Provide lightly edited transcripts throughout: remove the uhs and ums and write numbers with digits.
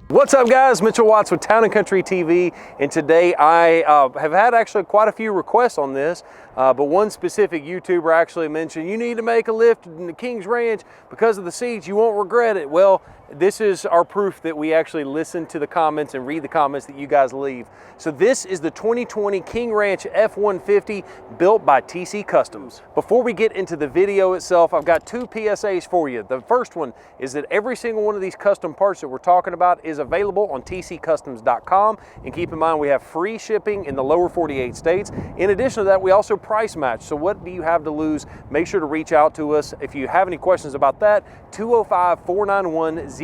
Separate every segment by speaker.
Speaker 1: What's up guys, Mitchell Watts with Town & Country TV, and today I have had actually quite a few requests on this, but one specific YouTuber actually mentioned you need to make a lift in the King's Ranch because of the seats, you won't regret it. Well, this is our proof that we actually listen to the comments and read the comments that you guys leave. So this is the 2020 King Ranch F150 built by TCcustoms. Before we get into the video itself, I've got two PSAs for you. The first one is that every single one of these custom parts that we're talking about is available on TCcustoms.com, and keep in mind we have free shipping in the lower 48 states. In addition to that, we also price match. So what do you have to lose? Make sure to reach out to us. If you have any questions about that, 205-491-0010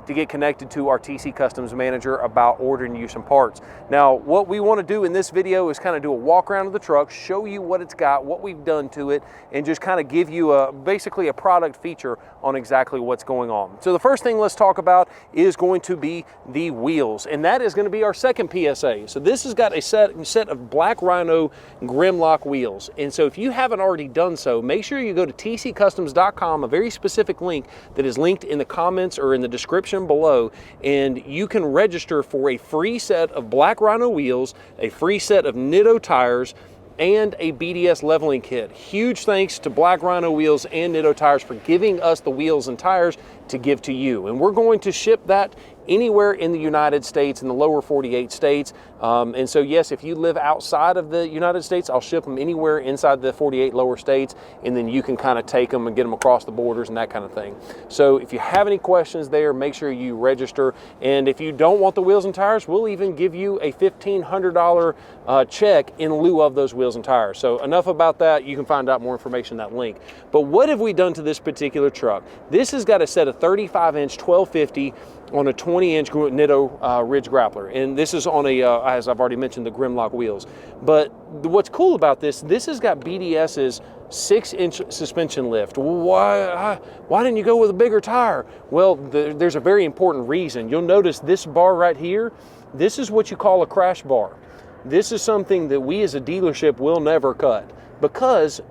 Speaker 1: to get connected to our TC Customs manager about ordering you some parts. Now, what we want to do in this video is kind of do a walk around of the truck, show you what it's got, what we've done to it, and just kind of give you basically a product feature on exactly what's going on. So the first thing let's talk about is going to be the wheels, and that is going to be our second PSA. So this has got a set of black Rhino Grimlock wheels, and so if you haven't already done so, make sure you go to TCcustoms.com, a very specific link that is linked in the comments or in the description below, and you can register for a free set of black Rhino wheels, a free set of Nitto tires, and a BDS leveling kit. Huge thanks to Black Rhino Wheels and Nitto Tires for giving us the wheels and tires to give to you. And we're going to ship that anywhere in the United States, in the lower 48 states. And so yes, if you live outside of the United States, I'll ship them anywhere inside the 48 lower states, and then you can kind of take them and get them across the borders and that kind of thing. So if you have any questions there, make sure you register. And if you don't want the wheels and tires, we'll even give you a $1,500 check in lieu of those wheels and tires. So enough about that. You can find out more information in that link. But what have we done to this particular truck? This has got a set of 35-inch 1250 on a 20-inch Nitto Ridge Grappler, and this is on a, as I've already mentioned, the Grimlock wheels. But what's cool about this has got BDS's 6-inch suspension lift. Why didn't you go with a bigger tire? Well, there's a very important reason. You'll notice this bar right here, this is what you call a crash bar. This is something that we as a dealership will never cut because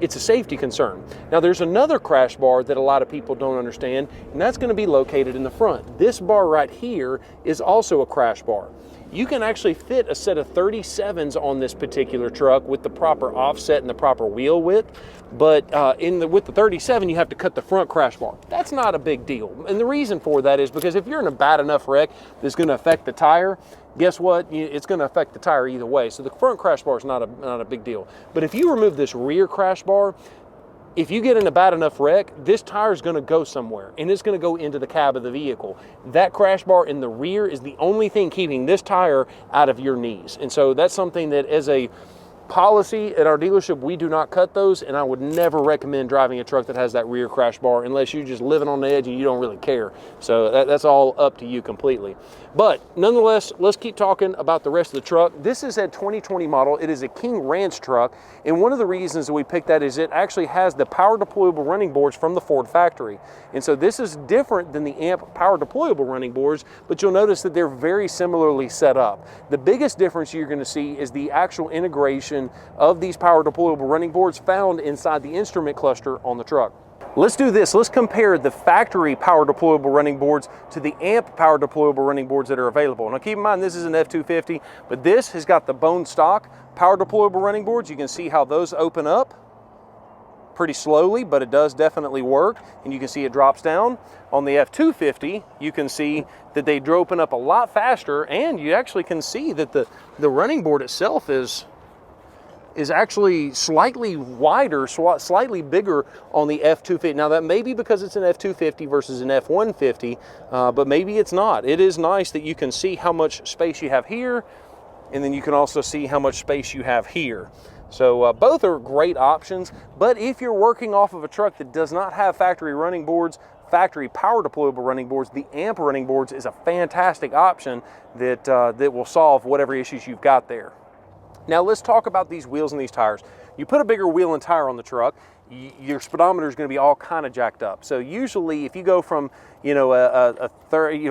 Speaker 1: it's a safety concern. Now there's another crash bar that a lot of people don't understand, and that's going to be located in the front. This bar right here is also a crash bar. You can actually fit a set of 37s on this particular truck with the proper offset and the proper wheel width, but with the 37 you have to cut the front crash bar. That's not a big deal, and the reason for that is because if you're in a bad enough wreck that's going to affect the tire, guess what? It's going to affect the tire either way. So the front crash bar is not a big deal. But if you remove this rear crash bar, if you get in a bad enough wreck, this tire is going to go somewhere, and it's going to go into the cab of the vehicle. That crash bar in the rear is the only thing keeping this tire out of your knees. And so that's something that as a policy at our dealership, we do not cut those, and I would never recommend driving a truck that has that rear crash bar unless you're just living on the edge and you don't really care. So that's all up to you completely. But nonetheless, let's keep talking about the rest of the truck. This is a 2020 model. It is a King Ranch truck, and one of the reasons that we picked that is it actually has the power deployable running boards from the Ford factory. And so this is different than the AMP power deployable running boards, but you'll notice that they're very similarly set up. The biggest difference you're going to see is the actual integration of these power deployable running boards found inside the instrument cluster on the truck. Let's do this. Let's compare the factory power deployable running boards to the AMP power deployable running boards that are available. Now keep in mind this is an F250, but this has got the bone stock power deployable running boards. You can see how those open up pretty slowly, but it does definitely work, and you can see it drops down. On the F250, you can see that they open up a lot faster, and you actually can see that the running board itself is actually slightly wider, slightly bigger on the F250. Now that may be because it's an F250 versus an F150, but maybe it's not. It is nice that you can see how much space you have here, and then you can also see how much space you have here. So both are great options, but if you're working off of a truck that does not have factory running boards, factory power deployable running boards, the AMP running boards is a fantastic option that will solve whatever issues you've got there. Now let's talk about these wheels and these tires. You put a bigger wheel and tire on the truck, your speedometer is going to be all kind of jacked up. So usually if you go from, you know, a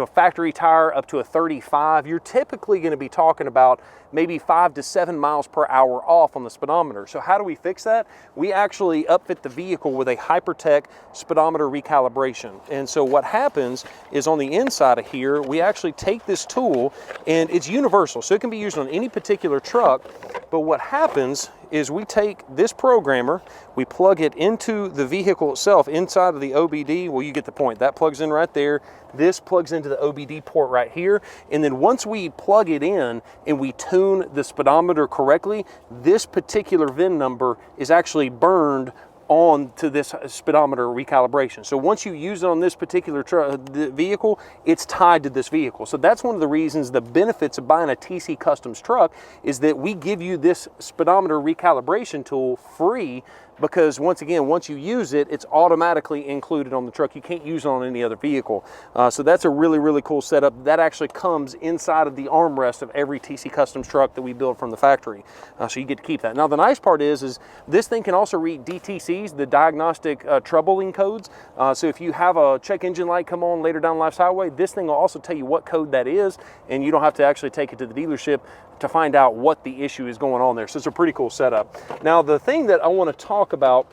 Speaker 1: factory tire up to a 35, you're typically going to be talking about maybe 5 to 7 miles per hour off on the speedometer. So how do we fix that? We actually upfit the vehicle with a Hypertech speedometer recalibration. And so what happens is on the inside of here, we actually take this tool, and it's universal, so it can be used on any particular truck. But what happens is we take this programmer, we plug it into the vehicle itself inside of the OBD. Well, you get the point. That plugs in right there. This plugs into the OBD port right here. And then once we plug it in and we tune the speedometer correctly, this particular VIN number is actually burned on to this speedometer recalibration. So once you use it on this particular vehicle, it's tied to this vehicle. So that's one of the reasons, the benefits of buying a TCcustoms truck, is that we give you this speedometer recalibration tool free, because once again, once you use it, it's automatically included on the truck. You can't use it on any other vehicle. So that's a really, really cool setup. That actually comes inside of the armrest of every TCcustoms truck that we build from the factory. So you get to keep that. Now the nice part is this thing can also read DTCs, the diagnostic troubling codes. So if you have a check engine light come on later down Life's Highway, this thing will also tell you what code that is, and you don't have to actually take it to the dealership to find out what the issue is going on there. So it's a pretty cool setup. Now the thing that I want to talk about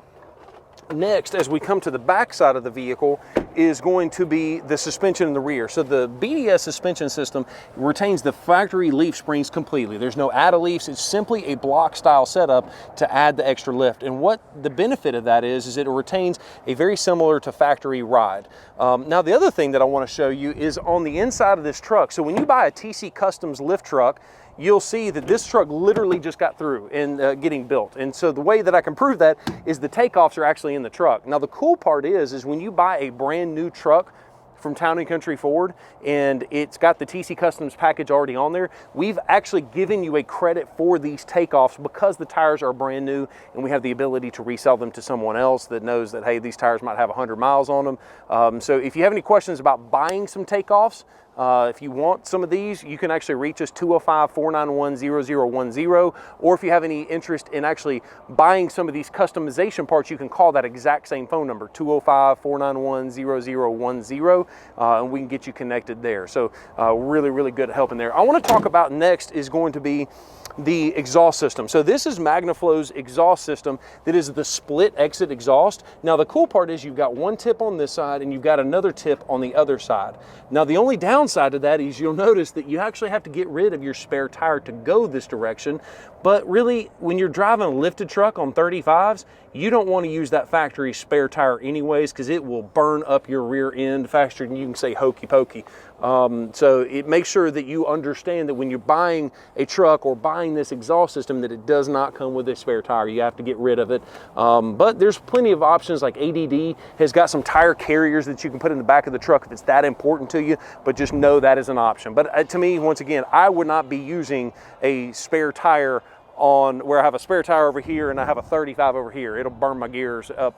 Speaker 1: next as we come to the back side of the vehicle is going to be the suspension in the rear. So the BDS suspension system retains the factory leaf springs completely. There's no add-a leafs. It's simply a block style setup to add the extra lift. And what the benefit of that is it retains a very similar to factory ride. Now the other thing that I want to show you is on the inside of this truck. So when you buy a TCcustoms lift truck, you'll see that this truck literally just got through and getting built. And so the way that I can prove that is the takeoffs are actually in the truck. Now the cool part is when you buy a brand new truck from Town & Country Ford and it's got the TCcustoms package already on there, we've actually given you a credit for these takeoffs because the tires are brand new, and we have the ability to resell them to someone else that knows that, hey, these tires might have 100 miles on them. So if you have any questions about buying some takeoffs, if you want some of these, you can actually reach us 205-491-0010, or if you have any interest in actually buying some of these customization parts, you can call that exact same phone number, 205-491-0010, and we can get you connected there. So really, really good help in there. I want to talk about next is going to be the exhaust system. So this is Magnaflow's exhaust system that is the split exit exhaust. Now the cool part is you've got one tip on this side and you've got another tip on the other side. Now the only downside to that is you'll notice that you actually have to get rid of your spare tire to go this direction. But really, when you're driving a lifted truck on 35s, you don't want to use that factory spare tire anyways, because it will burn up your rear end faster than you can say hokey pokey. So it makes sure that you understand that when you're buying a truck or buying this exhaust system, that it does not come with a spare tire. You have to get rid of it. But there's plenty of options, like ADD has got some tire carriers that you can put in the back of the truck if it's that important to you, but just know that is an option. But to me, once again, I would not be using a spare tire on where I have a spare tire over here and I have a 35 over here. It'll burn my gears up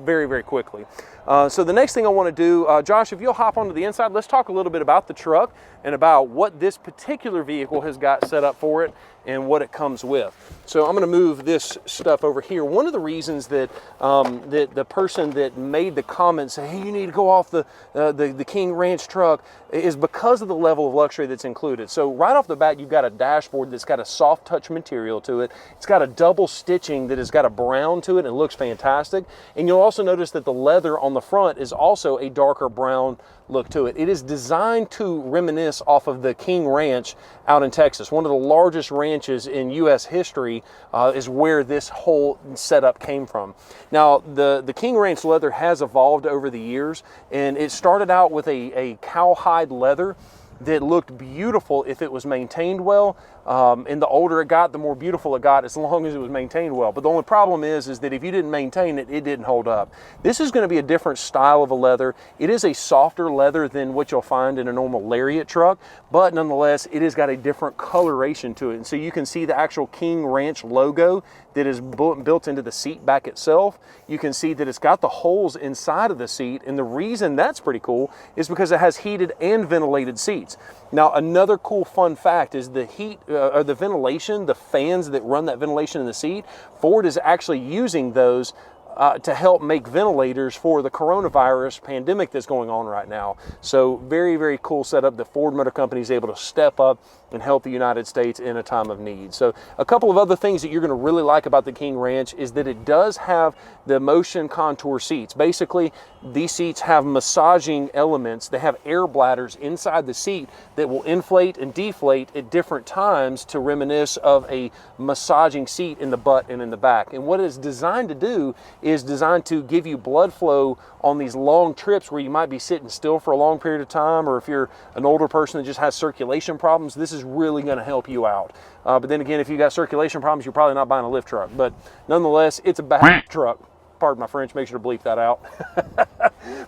Speaker 1: very, very quickly. So the next thing I want to do, Josh, if you'll hop onto the inside, let's talk a little bit about the truck and about what this particular vehicle has got set up for it and what it comes with. So I'm going to move this stuff over here. One of the reasons that the person that made the comment say, hey, you need to go off the King Ranch truck, is because of the level of luxury that's included. So right off the bat, you've got a dashboard that's got a soft touch material to it. It's got a double stitching that has got a brown to it, and it looks fantastic. And you'll also notice that the leather on the front is also a darker brown look to it. It is designed to reminisce off of the King Ranch out in Texas. One of the largest ranches in U.S. history is where this whole setup came from. Now, the King Ranch leather has evolved over the years, and it started out with a cowhide leather that looked beautiful if it was maintained well. And the older it got, the more beautiful it got, as long as it was maintained well. But the only problem is that if you didn't maintain it, it didn't hold up. This is going to be a different style of a leather. It is a softer leather than what you'll find in a normal Lariat truck, but nonetheless, it has got a different coloration to it. And so you can see the actual King Ranch logo that is built into the seat back itself. You can see that it's got the holes inside of the seat, and the reason that's pretty cool is because it has heated and ventilated seats. Now, another cool fun fact is the heat or the ventilation, the fans that run that ventilation in the seat, Ford is actually using those to help make ventilators for the coronavirus pandemic that's going on right now. So very, very cool setup that Ford Motor Company is able to step up and help the United States in a time of need. So a couple of other things that you're going to really like about the King Ranch is that it does have the motion contour seats. Basically, these seats have massaging elements. They have air bladders inside the seat that will inflate and deflate at different times to reminisce of a massaging seat in the butt and in the back. And what it's designed to do is designed to give you blood flow on these long trips where you might be sitting still for a long period of time, or if you're an older person that just has circulation problems, this is really going to help you out. But then again, if you got circulation problems, you're probably not buying a lift truck. But nonetheless, it's a bad truck. Pardon my French, make sure to bleep that out.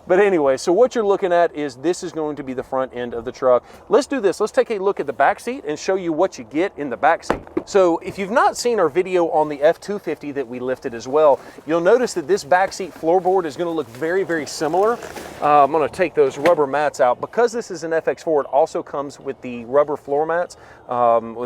Speaker 1: But anyway, so what you're looking at is this is going to be the front end of the truck. Let's do this. Let's take a look at the back seat and show you what you get in the back seat. So if you've not seen our video on the F250 that we lifted as well, you'll notice that this back seat floorboard is going to look very, very similar. I'm going to take those rubber mats out. Because this is an FX4, it also comes with the rubber floor mats.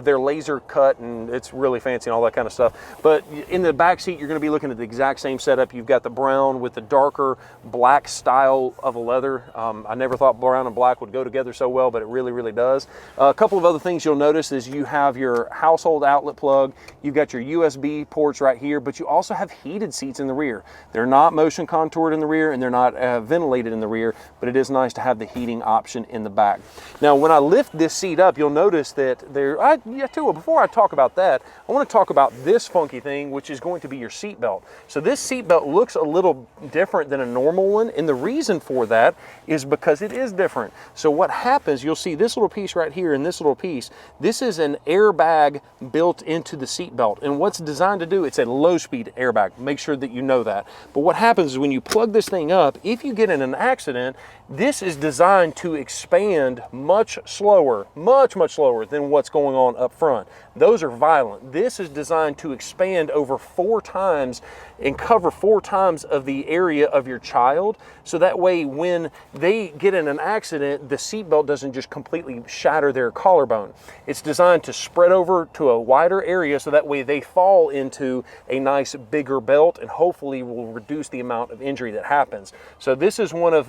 Speaker 1: They're laser cut and it's really fancy and all that kind of stuff. But in the back seat, you're going to be looking at the exact same setup. You've got the brown with the darker black style of a leather. I never thought brown and black would go together so well, but it really, really does. A couple of other things you'll notice is you have your household outlet plug. You've got your USB ports right here, but you also have heated seats in the rear. They're not motion contoured in the rear and they're not ventilated in the rear, but it is nice to have the heating option in the back. Now, when I lift this seat up, you'll notice that before I talk about that, I want to talk about this funky thing, which is going to be your seat belt. So this seat belt looks a little different than a normal one, and the reason for that is because it is different. So what happens, you'll see this little piece right here and this little piece, this is an airbag built into the seat belt, and what's designed to do, it's a low-speed airbag. Make sure that you know that. But what happens is when you plug this thing up, if you get in an accident, this is designed to expand much slower, much slower than what's going on up front. Those are violent. This is designed to expand over 4 times and cover 4 times of the area of your child. So that way when they get in an accident, the seatbelt doesn't just completely shatter their collarbone. It's designed to spread over to a wider area so that way they fall into a nice bigger belt and hopefully will reduce the amount of injury that happens. So this is one of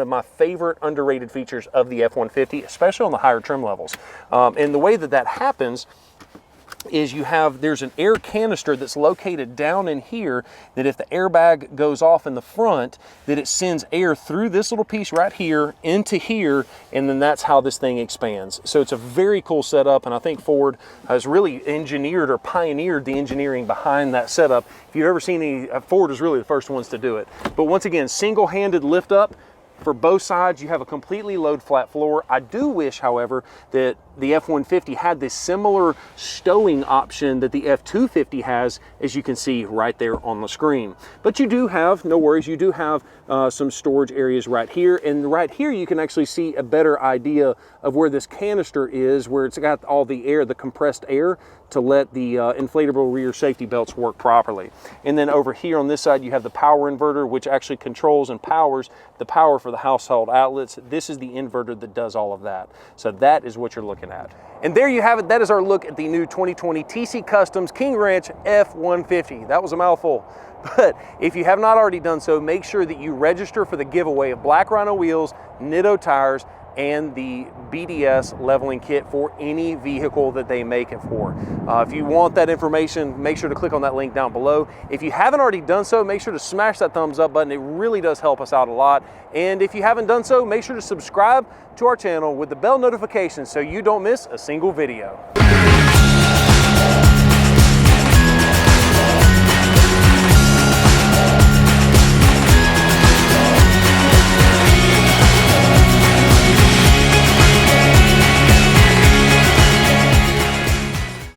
Speaker 1: my favorite underrated features of the F150, especially on the higher trim levels. And the way that happens is there's an air canister that's located down in here that if the airbag goes off in the front, that it sends air through this little piece right here into here, and then that's how this thing expands. So it's a very cool setup, and I think Ford has really engineered or pioneered the engineering behind that setup. If you've ever seen any, Ford is really the first ones to do it. But once again, single-handed lift up. For both sides, you have a completely load flat floor. I do wish, however, that the F-150 had this similar stowing option that the F-250 has, as you can see right there on the screen. But you do have, no worries, you do have some storage areas right here. And right here, you can actually see a better idea of where this canister is, where it's got all the air, the compressed air, to let the inflatable rear safety belts work properly. And then over here on this side, you have the power inverter, which actually controls and powers the power for the household outlets. This is the inverter that does all of that. So that is what you're looking at. And there you have it. That is our look at the new 2020 TCcustoms King Ranch F150. That was a mouthful. But if you have not already done so, make sure that you register for the giveaway of black Rhino wheels, Nitto tires, and the BDS leveling kit for any vehicle that they make it for. If you want that information, make sure to click on that link down below. If you haven't already done so, make sure to smash that thumbs up button. It really does help us out a lot. And if you haven't done so, make sure to subscribe to our channel with the bell notification so you don't miss a single video.